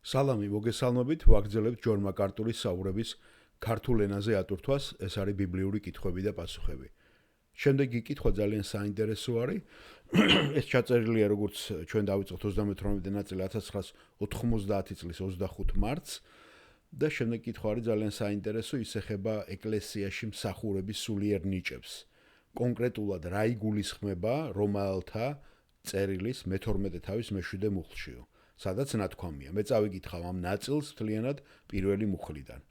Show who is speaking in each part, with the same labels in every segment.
Speaker 1: სალამი მოგესალმებით, ვაგრძელებთ ჯონ მაკარტურის საუბრების ქართულ ენაზე ატვირთვას, ეს არის ბიბლიური კითხვები და პასუხები. შემდეგი კითხვა ძალიან საინტერესო არის. ეს ჩაწერილია როგორც ჩვენ დავიწყოთ 38 ნაწილი 1990 წლის 25 მარტს და შემდეგი კითხვა არის ძალიან საინტერესო, ის ეხება ეკლესიაში მსახურების სულიერ ნიჭებს. კონკრეტულად რა იგულისხმება რომაელთა წერილის მე-12 თავის მე-7 მუხლშიო. სადაც ნათქვამია. მე წავიკითხავ ამ ნაწილს მთლიანად პირველი მუხლიდან.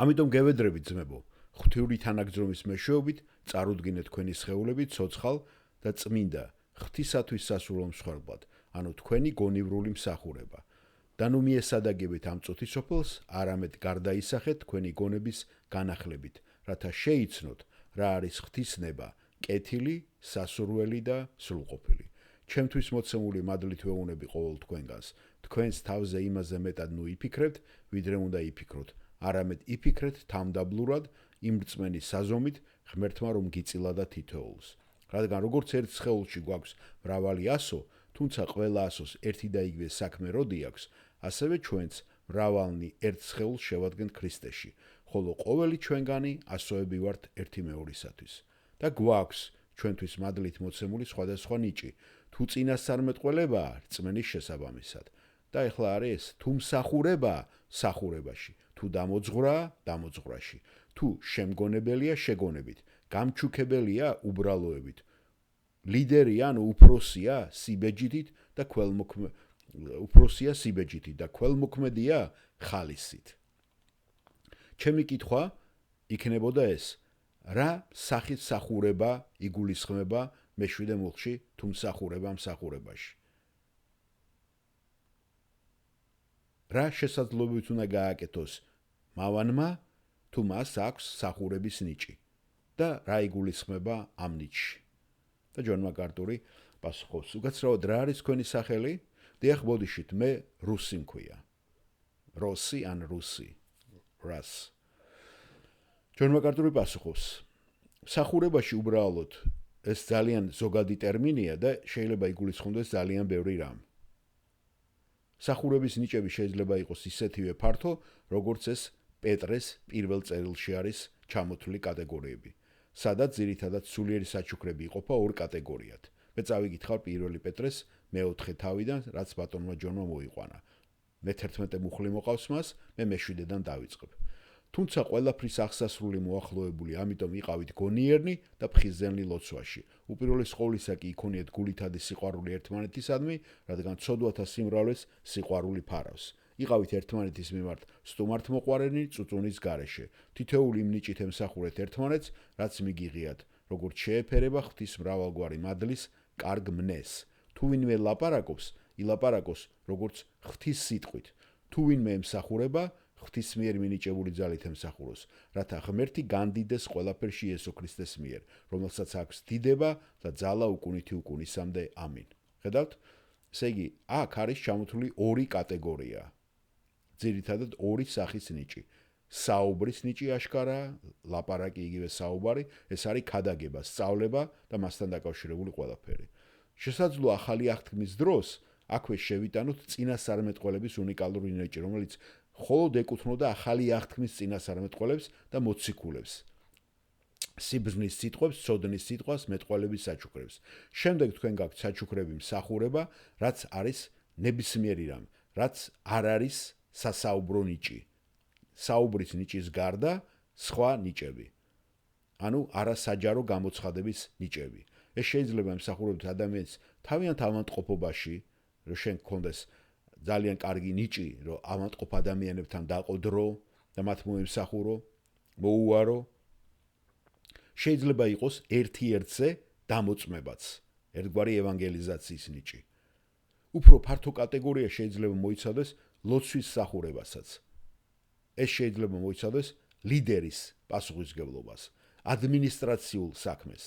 Speaker 1: ამიტომ გევედრებით ძმებო, ღვთიური თანაგზრომის მეშვეობით წარუდგინეთ თქვენი სხეულები ცოცხალ და წმინდა ღვთისათვის სასურველ მსხვერპლად, ანუ თქვენი გონივრული მსახურება. და ნუ მიესადაგებით ამ წუთის სოფელს, არამედ გარდაისახეთ თქვენი გონების განახლებით, რათა შეიცნოთ რა არის ღვთისნება, კეთილი, სასურველი და სრულყოფილი. ჩემთვის მოცემული მადლით ვეუბნები ყოველ თქვენგანს. თქვენს თავზე იმაზე მეტად ნუ იფიქრებთ, ვიდრე უნდა იფიქროთ. არამედ იფიქრეთ თამდაბლურად, იმ რწმენის საზომით, ღმერთმა რომ გიწილა და თითოეულს. რადგან როგორც ერთ სხეულში გვაქვს მრავალი ასო, თუმცა ყველა ასოს ერთი და იგივე საქმე როდი აქვს, ასევე ჩვენც მრავალნი ერთ სხეულს შევადგენთ ქრისტეში, ხოლო ყოველი ჩვენგანი ასოები ვართ ერთი მეორისათვის. და გვაქვს ჩვენთვის მადლით მოცემული სხვადასხვა ნიჭი. თუ წინასწარმეტყველებაა რწმენის შესაბამისად. და ეხლა არის ეს, თუ მსახურებაა სახურებაში, თუ დამოძღვრაა დამოძღვრაში, თუ შემგონებელია შეგონებით, გამჩუქებელია უბრალოებით, ლიდერია ანუ უფროსია სიბეჯითით და ქველმოქმედია ხალისით. ჩემი კითხვა იქნებოდა ეს, რა სახის სახურება იგულისხმება მე-7 მუხლში თუ მსახურება მსახურებაში. რა შესაძლებლობით უნდა გააკეთოს მავანმა, თუ მას აქვს სახურების ნიჭი და რა იგულისხმება ამ ნიჭში. და ჯონ მაკარტური პასუხობს, უკაცრავად რა არის თქვენი სახელი? დიახ, ბოდიშით, მე რუსი მქვია. როსი ან რუსი. რას. ჯონ მაკარტური პასუხობს, სახურებაში უბრალოდ ეს ძალიან ზოგადი ტერმინია და შეიძლება იგულისხმდეს ძალიან ბევრი რამ. სახურების ნიჭები შეიძლება იყოს ისეთივე ფართო, როგორც ეს პეტრეს პირველ წერილში არის ჩამოთვლილი კატეგორიები, სადაც ძირითადად სულიერი საჩუქრები იყოფა ორ კატეგორიად. მე წავიკითხავ 1 პეტრეს მე-4 თავიდან, რაც ბატონმა ჯონმა მოიყვანა. მე-11 მუხლი მოყავს მას, მე მე-7-დან დავიწყებ. თუმცა ყველაფრის აღსასრული მოახლოებული, ამიტომ იყავით გონიერნი და ფხიზდენლი ლოცვაში. უპირველეს ყოვლისა კი იქონიეთ გულითადი სიყვარული ერთმანეთისადმი, რადგან ცოდვათა სიმრავლეს სიყვარული ფარავს. იყავით ერთმანეთის მიმართ სტუმართმოყვარენი წუწუნის გარეშე. თითოეული იმ ნიჭით ემსახურეთ ერთმანეთს, რაც მიგიღიათ, როგორც შეეფერება ღვთის მრავალგვარი მადლის კარგ მნეს. თუ ვინმე ლაპარაკობს, ილაპარაკოს როგორც ღვთის სიტყვით. თუ ვინმე ემსახურება, ღვთის მიერ მინიჭებული ძალით ემსახუროს, რათა ღმერთი განდიდეს ყველაფერში იესო ქრისტეს მიერ, რომელსაც აქვს დიდება და ძალა უკუნითი უკუნისამდე. ამინ. ხედავთ? ესე იგი, აქ არის ჩამოთვლილი ორი კატეგორია. ძირითადად ორი სახის ნიჭი. საუბრის ნიჭი აშკარა, ლაპარაკი იგივე საუბარი, ეს არის ქადაგება, სწავლება და მასთან დაკავშირებული ყველაფერი. შესაძლოა ახალი აღთქმის დროს აქვე შევიტანოთ წინასწარმეტყველების უნიკალური ნიჭი, რომელიც მხოლოდ ეკუთვნოდა ახალი აღთქმის წინასწარმეტყველებს და მოციქულებს. სიბრძნის სიტყვებს, ცოდნის სიტყვას, მეტყველების საჩუქრებს. შემდეგ თქვენ გაქვთ საჩუქრები მსახურება, რაც არის ნებისმიერი რამ, რაც არ არის სასაუბრო ნიჭი. საუბრის ნიჭის გარდა სხვა ნიჭები. ანუ არასაჯარო გამოცხადების ნიჭები. ეს შეიძლება ემსახურებოდეს ადამიანს თავიანთ ავადმყოფობაში, რომ შენ გქონდეს ძალიან კარგი ნიჭი, რომ ავადმყოფ ადამიანებთან დაყო დრო და მათ მოემსახურო, მოუარო. შეიძლება იყოს ერთ-ერთზე დამოწმებაც, ერთგვარი ევანგელიზაციის ნიჭი. უფრო ფართო კატეგორია შეიძლება მოიცავდეს ლოცვის მსახურებასაც. ეს შეიძლება მოიცავდეს ლიდერის პასუხისმგებლობას, ადმინისტრაციულ საქმეს,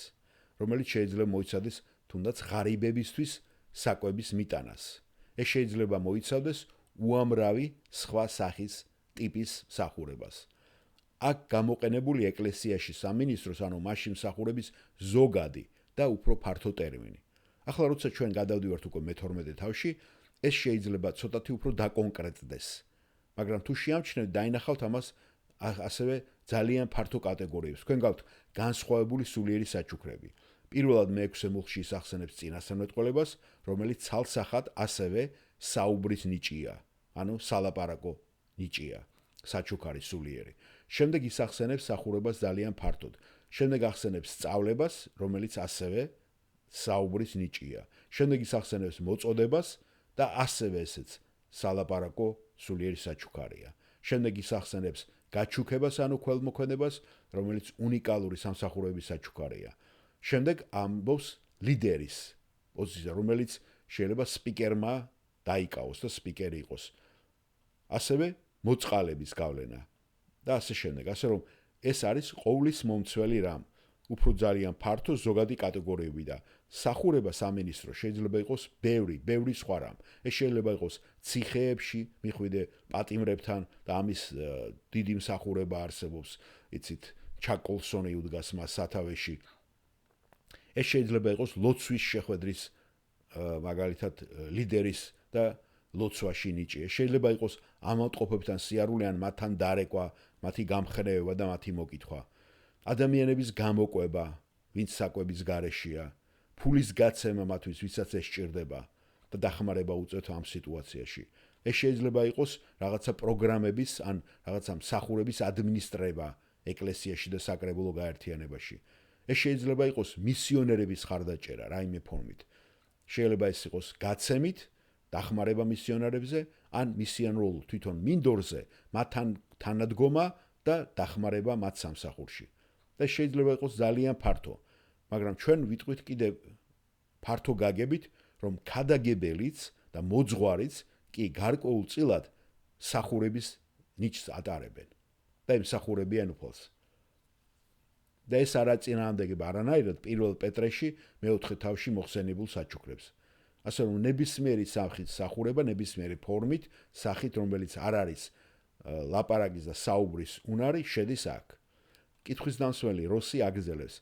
Speaker 1: რომელიც შეიძლება მოიცავდეს თუნდაც ღარიბებისთვის საკვების მიტანას. ეს შეიძლება მოიცავდეს უამრავი სხვა სახის ტიპის მსახურებას. აქ გამოყენებული ეკლესიაში სამინისტროს, ანუ მასში მსახურების ზოგადი და უფრო ფართო ტერმინი. ახლა როცა ჩვენ გადავდივართ უკვე მე-12 თავში, ეს შეიძლება ცოტათი უფრო დაკონკრეტდეს. მაგრამ თუ შეამჩნევთ, დაინახავთ ამას ასევე ძალიან ფართო კატეგორიებს. თქვენ გაქვთ განსხვავებული სულიერი საჩუქრები. პირველად მე-6 მუხლში ისახსენებს წინასწარმეტყველებას, რომელიც ცალსახად ასევე საუბრის ნიჭია, ანუ სალაპარაკო ნიჭია, საჩუქარი სულიერი. შემდეგ ისახსენებს სახურებას ძალიან ფართოდ. შემდეგ ახსენებს სწავლებას, რომელიც ასევე საუბრის ნიჭია. შემდეგ ისახსენებს მოწოდებას და ასევე ესეც სალაპარაკო სულიერი საჩუქარია. შემდეგ ისახსენებს გაჩუქებას, ანუ ქველმოქმედებას, რომელიც უნიკალური სამსახურების საჩუქარია. შემდეგ ამბობს ლიდერის პოზიციაზე, რომელიც შეიძლება სპიკერმა დაიკავოს და სპიკერი იყოს. ასევე მოწყალების გავლენა და ასე შემდეგ. ასე რომ ეს არის ყოვლის მომცველი რამ. უფრო ძალიან ფართო ზოგადი კატეგორიები და სახურება სამინისტრო შეიძლება იყოს ბევრი სხვა რამ. ეს შეიძლება იყოს ციხეებში, მიხვიდე პატიმრებთან და ამის დიდი მსახურება არსებობს, იცით, ჩაკოლსონი უდგას მას სათავეში. ეს შეიძლება იყოს ლოცვის შეხვედრის მაგალითად ლიდერის და ლოცვაში ნიჭი. შეიძლება იყოს ამავტყოფებთან სიარული ან მათთან დარეკვა, მათი გამხრევება და მათი მოკითხვა. ადამიანების გამოკვება, ვინც საკვების გარეშეა, ფულის გაცემა მათთვის, ვისაც ეს სჭირდება და დახმარება უწევთ ამ სიტუაციაში. ეს შეიძლება იყოს რაღაცა პროგრამების ან რაღაცა მსახურების ადმინისტრება ეკლესიაში და საკრებულო გაერთიანებაში. ეს შეიძლება იყოს მისიონერების ხარდაჭერა რაიმე ფორმით. შეიძლება ეს იყოს გაცემით, დახმარება მისიონერებზე ან მისიონერულ თვითონ მინდორზე, მათთან თანადგომა და დახმარება მათ სამსახურში. და შეიძლება იყოს ძალიან ფართო, მაგრამ ჩვენ ვიტყვით კიდევ ფართო გაგებით, რომ ქადაგებელიც და მოძღვარიც კი გარკვეულწილად სახურების ნიჭს ატარებენ და ემსახურებიან უფალს. და ეს არ აწინააღმდეგება არანაირად 1 პეტრეში მე-4 თავში მოხსენებულ საჩუქრებს. ასე რომ ნებისმიერი სახით სახურება, ნებისმიერი ფორმით, სახით, რომელიც არ არის ლაპარაკის და საუბრის უნარი, შედის აქ. კითხვის დამსველი როსი აგრძელებს.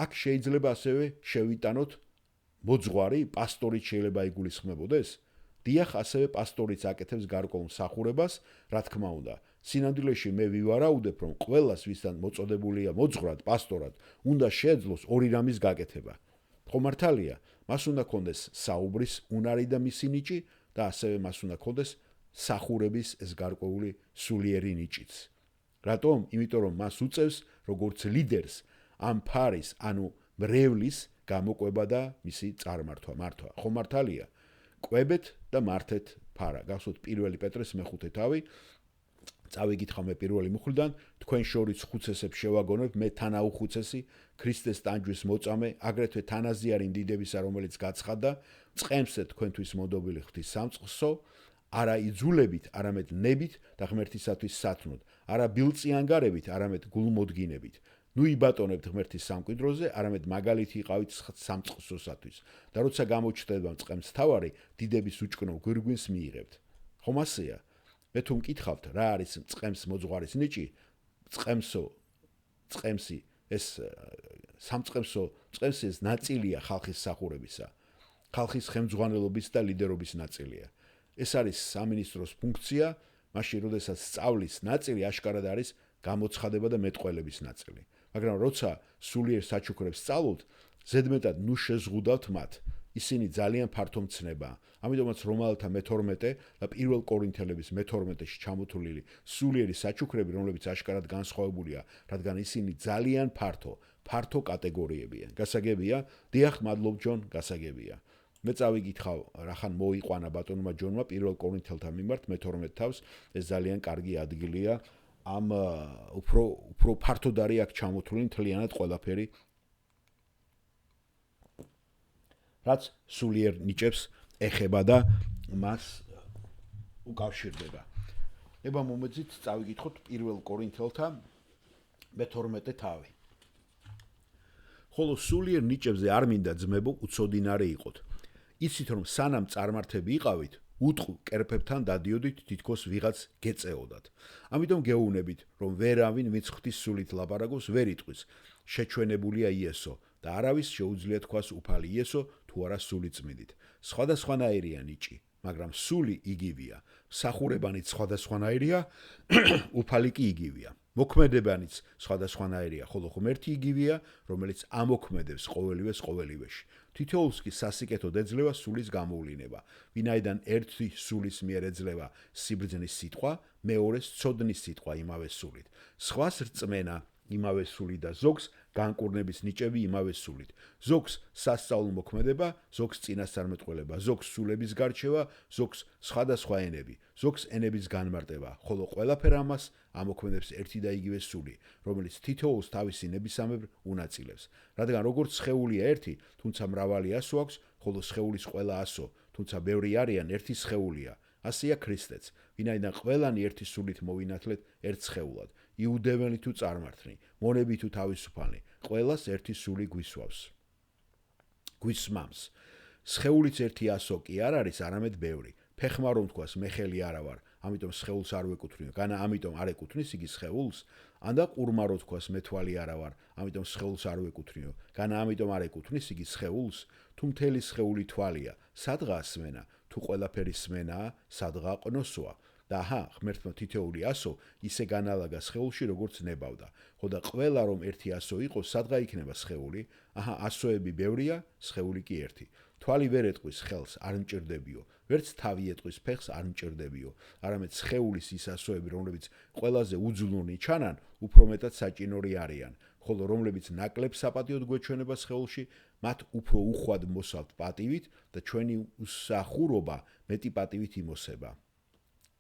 Speaker 1: აქ შეიძლება ასევე შევიტანოთ მოძღვარი, პასტორიც შეიძლება იგულისხმებოდეს. დიახ, ასევე პასტორიც აკეთებს გარკვეულ სახურებას, რა თქმა უნდა. სინამდვილეში მე ვივარაუდებ, რომ ყველას, ვისთან მოწოდებულია მოძღვრად, პასტორად, უნდა შეეძლოს ორი რამის გაკეთება. ხო მართალია, მას უნდა კონდეს საუბრის უნარი და მისი ნიჭი და ასევე მას უნდა კონდეს სახურების ეს გარკვეული სულიერი ნიჭიც. რატომ? იმიტომ რომ მას უწევს როგორც ლიდერს ამ ფარის, ანუ მრევლის გამოკვება და მისი წარმართვა, მართვა. ხო მართალია? კვებეთ და მართეთ ფარა. გახსოვთ 1 პეტრეს მე-5 თავი. წავიკითხავ მე პირველი მუხლიდან, თქვენ შორის ხუცესებს შევაგონებ, მე თანაუხუცესი, ქრისტეს ტანჯვის მოწამე, აგრეთვე თანაზიარი მდიდებისა, რომელიც გაცხადდა, წყემსეთ თქვენთვის მოდობილი ღვთის სამწყსო, არა იძულებით, არამედ ნებით და ღმერთისათვის სათნოდ, არა ბილწიანგარებით, არამედ გულმოდგინებით. ნუ იბატონებთ ღმერთის სამკვიდროზე, არამედ მაგალითი იყავით სამწყსოსათვის. და როცა გამოჩნდება წყემს თავარი, დიდების უჭკნო გვირგვინს მიიღებთ. ხომ ასეა? მე თუ მკითხავთ, რა არის წყემს მოძღვარის ნიჭი, წყემსი ეს წყემსი ეს ნაწილია ხალხის სახურებისა, ხალხის ხელმძღვანელობის და ლიდერობის ნაწილია. ეს არის სამინისტროს ფუნქცია, მაშინ როდესაც სწავლის ნაწილი აშკარად არის გამოცხადება და მეტყველების ნაწილი. მაგრამ როცა სულიერ საჩუქრებს სწავლობთ, ზედმეტად ნუ შეზღუდავთ მათ. ისინი ძალიან ფართო მცნებაა. ამიტომაც რომაელთა მე-12 და 1 კორინთელების მე-12-ში ჩამოთვლილი სულიერი საჩუქრები, რომლებიც აშკარად განსხვავებულია, რადგან ისინი ძალიან ფართო კატეგორიებია. გასაგებია? დიახ, მადლობ ჯონ, გასაგებია. მე წავიკითხავ, რახან მოიყვანა ბატონმა ჯონმა 1 კორინთელთა მიმართ მე-12 თავს, ეს ძალიან კარგი ადგილია. ამ უფრო ფართოდ არის აქ ჩამოთვლილი მთლიანად ყველაფერი, რაც სულიერ ნიჭებს ეხება და მას უკავშირდება. ება მომეძით წავიკითხოთ 1 კორინთელთა მე-12 თავი. ხოლო სულიერ ნიჭებზე არ მინდა ძმებო უცოდინარე იყოთ. იცით რომ სანამ წარმართები იყავით, უტყუ კერფებთან დადიოდით თითქოს ვიღაც გეწეოდათ. ამიტომ გეუბნებით, რომ ვერავინ ვინც ღვთის სულით ლაპარაკობს, ვერ იტყვის. შეჩვენებულია იესო და არავის შეუძლია თქვას უფალი იესო თუ არა სული წმინდით. სხვადასხვანაირია ნიჭი, მაგრამ სული იგივეა. სახურებანიც სხვადასხვანაირია, უფალი კი იგივეა. მოქმედებანიც სხვადასხვანაირია, ხოლო ღმერთი იგივეა, რომელიც ამოქმედებს ყოველივეს ყოველივეში. თითოეულს კი სასიკეთოდ ეძლევა სულის გამოვლინება. ვინაიდან ერთი სულის მიერ ეძლევა სიბრძნის სიტყვა, მეორეს ცოდნის სიტყვა იმავე სულით. სხვას რწმენა იმავე სულით და ზოგს განკურნების ნიჭები იმავე სულით. ზოგს სასწაულო მოქმედება, ზოგს წინასწარმეტყველება, ზოგს სულების გარჩევა, ზოგს სხვადასხვა ენები, ზოგს ენების განმარტება, ხოლო ყველაფერ ამას ამოქმედებს ერთი და იგივე სული, რომელიც თითოეულს თავისი ნებისამებრ უნაწილებს. რადგან როგორც სხეულია ერთი, თუმცა მრავალი ასო აქვს, ხოლო სხეულის ყველა ასო, თუმცა ბევრი არიან, ერთი სხეულია. ასეა ქრისტეც, ვინაიდან ყველანი ერთი სულით მოვინათლეთ ერთ სხეულად. იუდეველი თუ წარმართნი, მონები თუ თავისუფალი, ყველას ერთი სული გვისმამს. სხეულიც ერთი ასო კი არ არის, არამედ ბევრი. ფეხმა რომ თქვას, მე ხელი არა ვარ, ამიტომ სხეულს არ ვეკუთვნიო, განა ამიტომ არ ეკუთვნის იგი სხეულს, ანდა ყურმა რომ თქვას, მე თვალი არა ვარ, ამიტომ სხეულს არ ვეკუთვნიო, განა ამიტომ არ ეკუთვნის იგი სხეულს, თუ მთელი სხეული თვალია, სადღაა სმენა, თუ ყველაფერი სმენაა, სადღაა ყნოსოა. და აჰა, ღმერთმა თითოეული ასო ისე განალაგა სხეულში, როგორც ნებავდა. ხო და ყველა რომ ერთი ასო იყოს, სადღა იქნება სხეული? აჰა, ასოები ბევრია, სხეული კი ერთი. თვალი ვერ ეტყვის ხელს, არ მჭირდებიო, ვერც თავი ეტყვის ფეხს, არ მჭირდებიო, არამედ სხეულის ის ასოები, რომლებიც ყველაზე უძლურნი ჩანან, უფრო მეტად საჭინორი არიან, ხოლო რომლებიც ნაკლებ საპატიოდ გვეჩვენება სხეულში, მათ უფრო უხვად მოსავთ პატივით და ჩვენი უსახურობა მეტი პატივით იმოსება.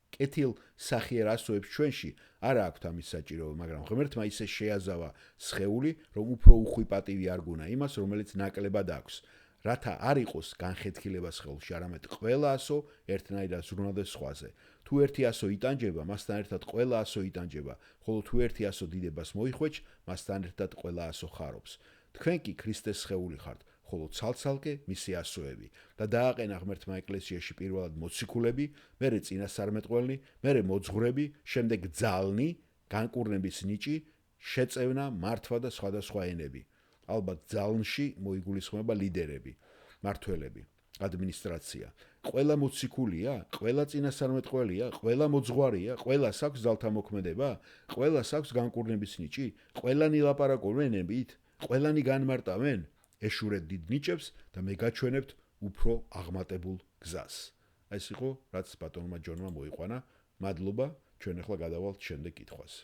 Speaker 1: კეთილ სახიერ ასოებს ჩვენში არ აქვთ ამის საჭიროება, მაგრამ ღმერთმა ისე შეაზავა სხეული, რომ უფრო უხვი პატივი არ გუნა იმას, რომელიც ნაკლებად აქვს, რათა არ იყოს განხეთქილება სხეულში, არამედ ყველა ასო ერთნაირად ზრუნავდეს სხვაზე. თუ ერთი ასო იტანჯება, მასთან ერთად ყველა ასო იტანჯება, ხოლო თუ ერთი ასო დიდებას მოიხვეჭ, მასთან ერთად ყველა ასო ხარობს. თქვენ კი ქრისტეს სხეული ხართ, ხოლო ცალ-ცალკე მისი ასოები და დააყენა ღმერთმა ეკლესიაში პირველად მოციქულები, მერე წინასწარმეტყველი, მერე მოძღვრები, შემდეგ ძალნი, განკურნების ნიჭი, შეწევნა, მართვა და სხვადასხვა ენები. ალბათ ძალნში მოიგულისხმება ლიდერები, მართველები, ადმინისტრაცია. ყველა მოციქულია, ყველა წინასწარმეტყველია, ყველა მოძღვარია, ყველას აქვს ძალთა მოქმედება, ყველას აქვს განკურნების ნიჭი, ყველანი ლაპარაკობენ ენებით, ყველანი განმარტავენ. ეშურეთ დიდ ნიჭებს და მე გაჩვენებთ უფრო აღმატებულ გზას. ეს იყო რაც ბატონმა ჯონმა მოიყვანა. მადლობა, ჩვენ ახლა გადავალთ შემდეგ კითხვას.